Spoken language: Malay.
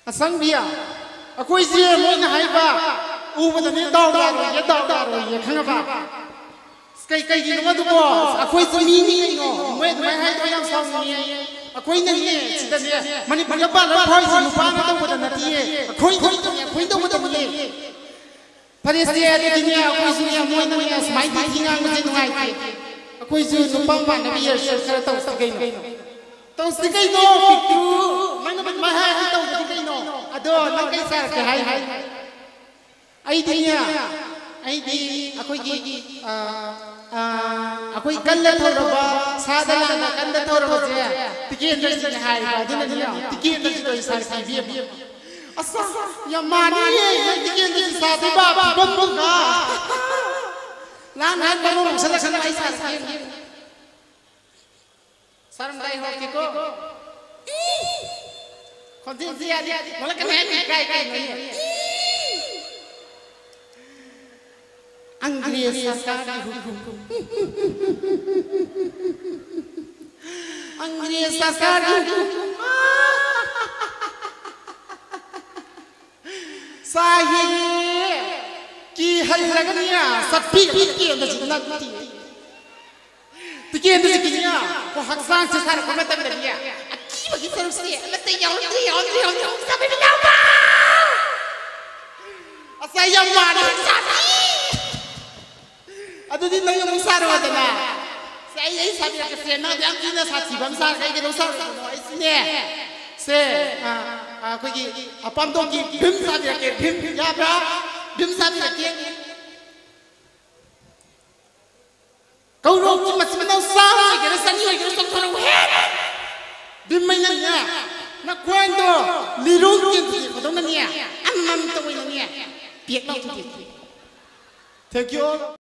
Asang dia, aku isi mau nak haiba, ubah ni tahu dah, ya kan apa? Kai di rumah tu bos, aku isi mini no, mau hai tu yang sama ni, aku ini ni, cerita dia, mana pada apa lah, kau isi lupa tu buat nanti, aku itu buat ni. Pada dia ada ni, aku isi ni mau ni, semai di sini aku jadi ngai, aku isi lupa mana dia sekarang tahu sekai no. Tahu sekai no, pikir, mana hai tahu sekai no. Aduh, nak kisah ke hai. Idenya, aku ikan le thau raba, sadala na kan le thau raba je. Tikin le sini hai, adina dia. Tikin le sini sar ki biam. Asa, ya mani ye, tikin le sini sar tiba, bom na. Lan bom sada sana ai sar ki. Sarang dai ho ki ko. Kontin dia, malah kena kai. Anggris sakari hukum. Anggris sakari hukum. Sahih ki halagnya sepi anda sudah nanti. Tikian tu sekinya, ko haksan sesar ko mata dia. Aki bagi terus dia, mata yang sampai berapa? Saya mana sapi? Aduh di nang yung sar wa dana. Saya ini sabi na kasi na diam kina sa sibam sar kay gino sar no isne. Se ko gi apam do gi bim sabi na ke bim ya bra. Bim sabi na ke. Kau ro ki mas manau sar kay gino sani kay gino sar thora he. Bim mai na nya. Na kwento lirung ki ko dong na nya. Amam to wi na nya. Piek na tu. Thank you.